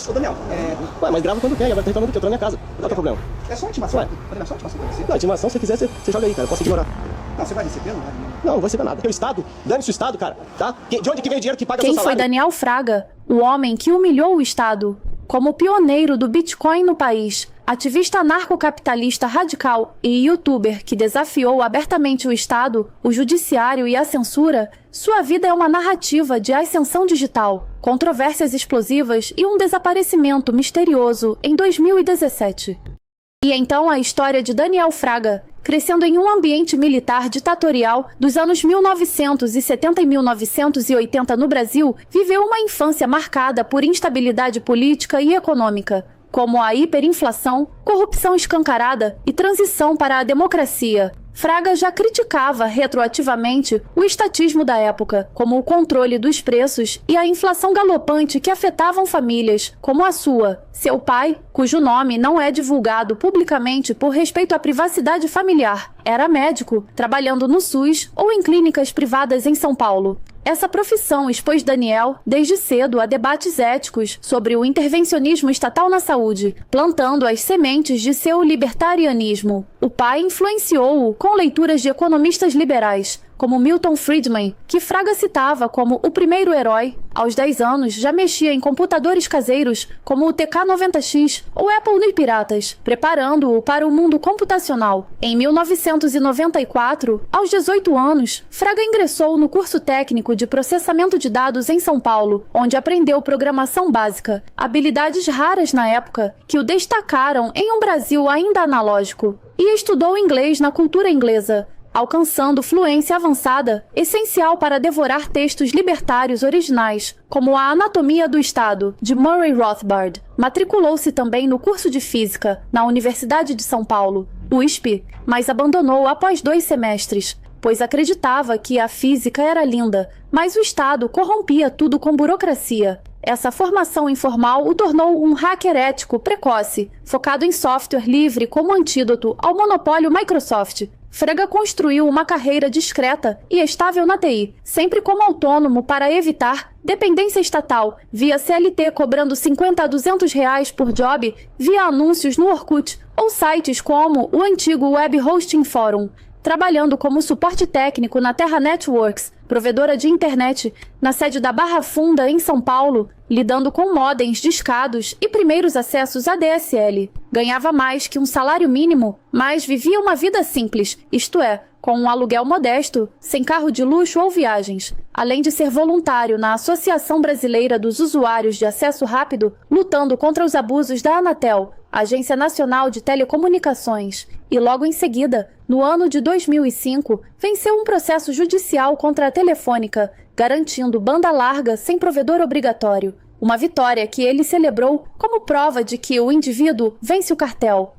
Ô, Daniel, Ué, mas grava quando quer, agora tá reclamando que eu tô na minha casa. Qual que é o problema? é só intimação? Ué. Daniel, só intimação pra você? Não, intimação, se você quiser, você joga aí, cara. Eu posso ignorar. Não, você vai receber, não vai? Não vou receber nada. Porque o Estado, dane-se o Estado, cara. Tá? De onde que vem o dinheiro que paga Quem seu foi salário? Daniel Fraga, o homem que humilhou o Estado? Como pioneiro do Bitcoin no país, ativista anarcocapitalista radical e youtuber que desafiou abertamente o Estado, o judiciário e a censura, sua vida é uma narrativa de ascensão digital, controvérsias explosivas e um desaparecimento misterioso em 2017. E então a história de Daniel Fraga, crescendo em um ambiente militar ditatorial dos anos 1970 e 1980 no Brasil, viveu uma infância marcada por instabilidade política e econômica, como a hiperinflação, corrupção escancarada e transição para a democracia. Fraga já criticava retroativamente o estatismo da época, como o controle dos preços e a inflação galopante que afetavam famílias, como a sua. Seu pai, cujo nome não é divulgado publicamente por respeito à privacidade familiar, era médico, trabalhando no SUS ou em clínicas privadas em São Paulo. Essa profissão expôs Daniel, desde cedo, a debates éticos sobre o intervencionismo estatal na saúde, plantando as sementes de seu libertarianismo. O pai influenciou-o com leituras de economistas liberais, como Milton Friedman, que Fraga citava como o primeiro herói. Aos 10 anos, já mexia em computadores caseiros, como o TK-90X ou Apple II piratas, preparando-o para o mundo computacional. Em 1994, aos 18 anos, Fraga ingressou no curso técnico de processamento de dados em São Paulo, onde aprendeu programação básica, habilidades raras na época, que o destacaram em um Brasil ainda analógico, e estudou inglês na cultura inglesa, alcançando fluência avançada, essencial para devorar textos libertários originais, como A Anatomia do Estado, de Murray Rothbard. Matriculou-se também no curso de Física, na Universidade de São Paulo, USP, mas abandonou após 2 semestres, pois acreditava que a física era linda, mas o Estado corrompia tudo com burocracia. Essa formação informal o tornou um hacker ético precoce, focado em software livre como antídoto ao monopólio Microsoft. Fraga construiu uma carreira discreta e estável na TI, sempre como autônomo para evitar dependência estatal, via CLT cobrando 50 a 200 reais por job, via anúncios no Orkut ou sites como o antigo Web Hosting Forum, trabalhando como suporte técnico na Terra Networks, provedora de internet, na sede da Barra Funda, em São Paulo, lidando com modems discados e primeiros acessos ADSL. Ganhava mais que um salário mínimo, mas vivia uma vida simples, isto é, com um aluguel modesto, sem carro de luxo ou viagens. Além de ser voluntário na Associação Brasileira dos Usuários de Acesso Rápido, lutando contra os abusos da Anatel, Agência Nacional de Telecomunicações, e logo em seguida, no ano de 2005, venceu um processo judicial contra a Telefônica, garantindo banda larga sem provedor obrigatório. Uma vitória que ele celebrou como prova de que o indivíduo vence o cartel.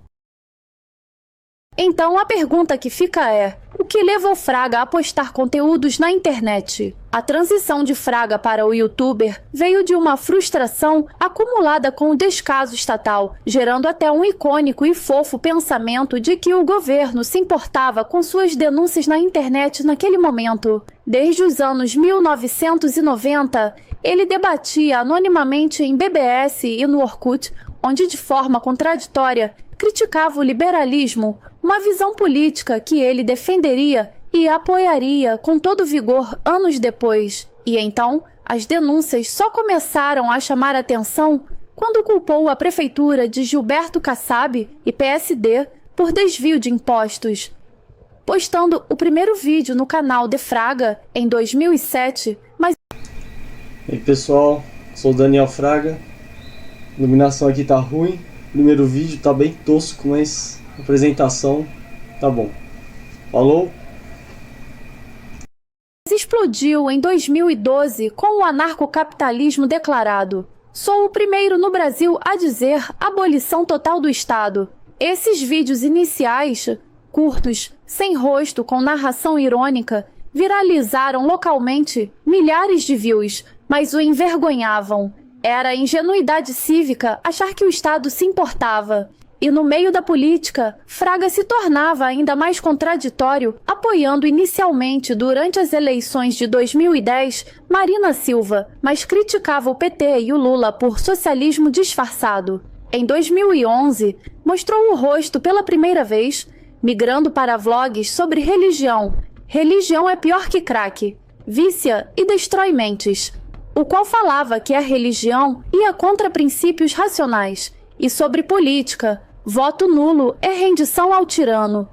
Então a pergunta que fica é: o que levou Fraga a postar conteúdos na internet? A transição de Fraga para o youtuber veio de uma frustração acumulada com o descaso estatal, gerando até um icônico e fofo pensamento de que o governo se importava com suas denúncias na internet naquele momento. Desde os anos 1990, ele debatia anonimamente em BBS e no Orkut, onde de forma contraditória criticava o liberalismo, uma visão política que ele defenderia e apoiaria com todo vigor anos depois. E então, as denúncias só começaram a chamar atenção quando culpou a prefeitura de Gilberto Kassab e PSD por desvio de impostos. Postando o primeiro vídeo no canal de Fraga em 2007, mas... E aí pessoal, sou o Daniel Fraga. A iluminação aqui tá ruim. Primeiro vídeo tá bem tosco, mas a apresentação tá bom. Falou! Explodiu em 2012 com o anarcocapitalismo declarado. Sou o primeiro no Brasil a dizer abolição total do Estado. Esses vídeos iniciais, curtos, sem rosto, com narração irônica, viralizaram localmente milhares de views, mas o envergonhavam. Era ingenuidade cívica achar que o Estado se importava. E no meio da política, Fraga se tornava ainda mais contraditório, apoiando inicialmente, durante as eleições de 2010, Marina Silva, mas criticava o PT e o Lula por socialismo disfarçado. Em 2011, mostrou o rosto pela primeira vez, migrando para vlogs sobre religião. Religião é pior que crack, vícia e destrói mentes. O qual falava que a religião ia contra princípios racionais. E sobre política, voto nulo é rendição ao tirano.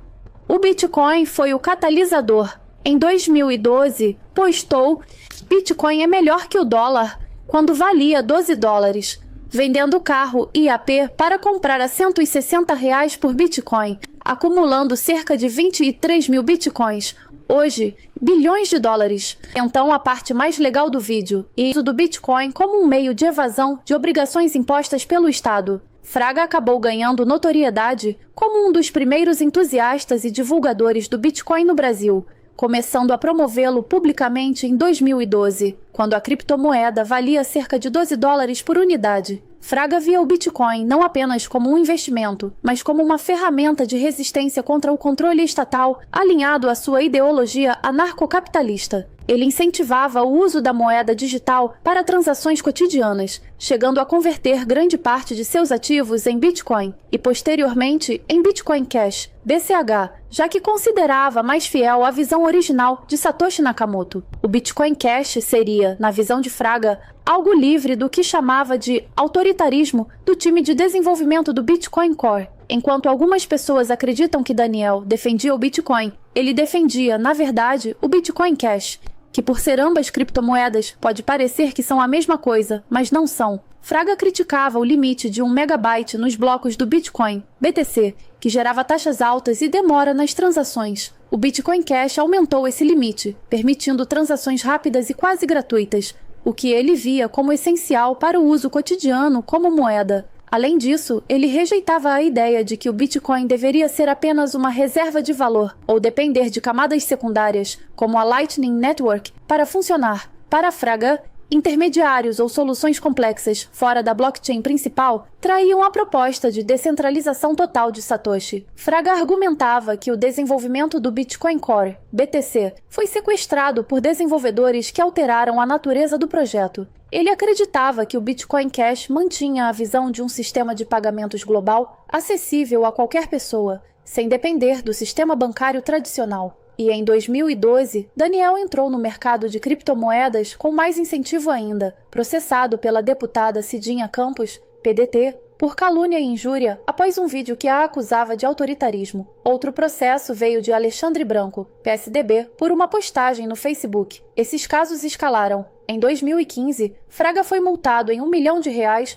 O Bitcoin foi o catalisador. Em 2012, postou: Bitcoin é melhor que o dólar, quando valia $12. Vendendo carro e AP para comprar a R$160 por Bitcoin, acumulando cerca de 23 mil Bitcoins. Hoje, bilhões de dólares. Então, a parte mais legal do vídeo, e uso do Bitcoin como um meio de evasão de obrigações impostas pelo Estado. Fraga acabou ganhando notoriedade como um dos primeiros entusiastas e divulgadores do Bitcoin no Brasil, começando a promovê-lo publicamente em 2012, quando a criptomoeda valia cerca de $12 por unidade. Fraga via o Bitcoin não apenas como um investimento, mas como uma ferramenta de resistência contra o controle estatal alinhado à sua ideologia anarcocapitalista. Ele incentivava o uso da moeda digital para transações cotidianas, chegando a converter grande parte de seus ativos em Bitcoin e, posteriormente, em Bitcoin Cash, BCH, já que considerava mais fiel à visão original de Satoshi Nakamoto. O Bitcoin Cash seria, na visão de Fraga, algo livre do que chamava de autoritarismo do time de desenvolvimento do Bitcoin Core. Enquanto algumas pessoas acreditam que Daniel defendia o Bitcoin, ele defendia, na verdade, o Bitcoin Cash, que por ser ambas criptomoedas pode parecer que são a mesma coisa, mas não são. Fraga criticava o limite de 1 megabyte nos blocos do Bitcoin, BTC, que gerava taxas altas e demora nas transações. O Bitcoin Cash aumentou esse limite, permitindo transações rápidas e quase gratuitas, o que ele via como essencial para o uso cotidiano como moeda. Além disso, ele rejeitava a ideia de que o Bitcoin deveria ser apenas uma reserva de valor ou depender de camadas secundárias, como a Lightning Network, para funcionar. Para Fraga, intermediários ou soluções complexas fora da blockchain principal traíam a proposta de descentralização total de Satoshi. Fraga argumentava que o desenvolvimento do Bitcoin Core, BTC, foi sequestrado por desenvolvedores que alteraram a natureza do projeto. Ele acreditava que o Bitcoin Cash mantinha a visão de um sistema de pagamentos global acessível a qualquer pessoa, sem depender do sistema bancário tradicional. E em 2012, Daniel entrou no mercado de criptomoedas com mais incentivo ainda, processado pela deputada Cidinha Campos, PDT, por calúnia e injúria após um vídeo que a acusava de autoritarismo. Outro processo veio de Alexandre Branco, PSDB, por uma postagem no Facebook. Esses casos escalaram. Em 2015, Fraga foi multado em R$1 milhão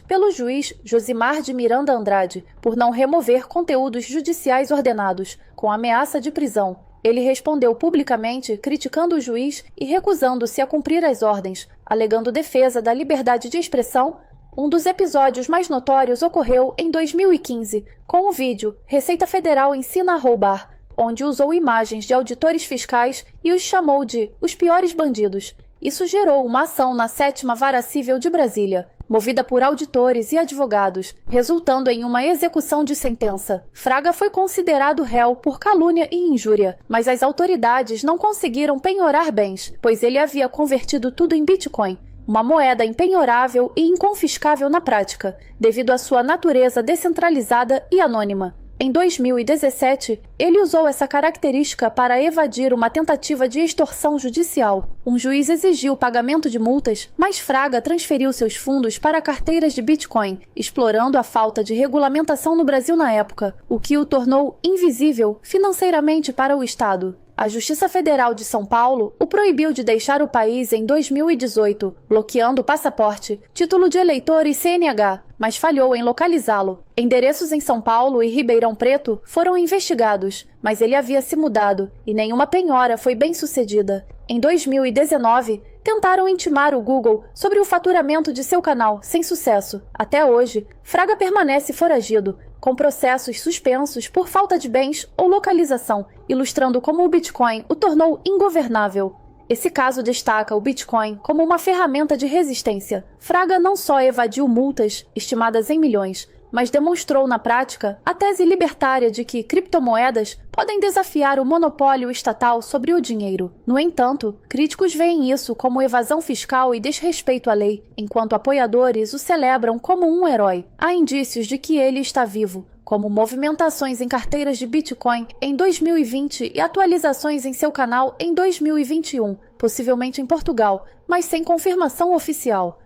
pelo juiz Josimar de Miranda Andrade por não remover conteúdos judiciais ordenados, com ameaça de prisão. Ele respondeu publicamente criticando o juiz e recusando-se a cumprir as ordens, alegando defesa da liberdade de expressão. Um dos episódios mais notórios ocorreu em 2015, com o vídeo Receita Federal ensina a roubar, onde usou imagens de auditores fiscais e os chamou de os piores bandidos. Isso gerou uma ação na 7ª Vara Civil de Brasília, movida por auditores e advogados, resultando em uma execução de sentença. Fraga foi considerado réu por calúnia e injúria, mas as autoridades não conseguiram penhorar bens, pois ele havia convertido tudo em Bitcoin, uma moeda impenhorável e inconfiscável na prática, devido à sua natureza descentralizada e anônima. Em 2017, ele usou essa característica para evadir uma tentativa de extorsão judicial. Um juiz exigiu o pagamento de multas, mas Fraga transferiu seus fundos para carteiras de Bitcoin, explorando a falta de regulamentação no Brasil na época, o que o tornou invisível financeiramente para o Estado. A Justiça Federal de São Paulo o proibiu de deixar o país em 2018, bloqueando o passaporte, título de eleitor e CNH, mas falhou em localizá-lo. Endereços em São Paulo e Ribeirão Preto foram investigados, mas ele havia se mudado e nenhuma penhora foi bem sucedida. Em 2019, tentaram intimar o Google sobre o faturamento de seu canal, sem sucesso. Até hoje, Fraga permanece foragido, com processos suspensos por falta de bens ou localização, ilustrando como o Bitcoin o tornou ingovernável. Esse caso destaca o Bitcoin como uma ferramenta de resistência. Fraga não só evadiu multas, estimadas em milhões, mas demonstrou na prática a tese libertária de que criptomoedas podem desafiar o monopólio estatal sobre o dinheiro. No entanto, críticos veem isso como evasão fiscal e desrespeito à lei, enquanto apoiadores o celebram como um herói. Há indícios de que ele está vivo, como movimentações em carteiras de Bitcoin em 2020 e atualizações em seu canal em 2021, possivelmente em Portugal, mas sem confirmação oficial.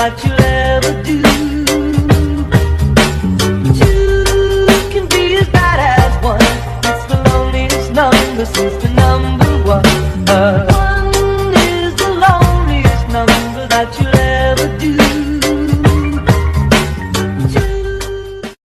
That you'll ever do. Two can be as bad as one. It's the loneliest number since the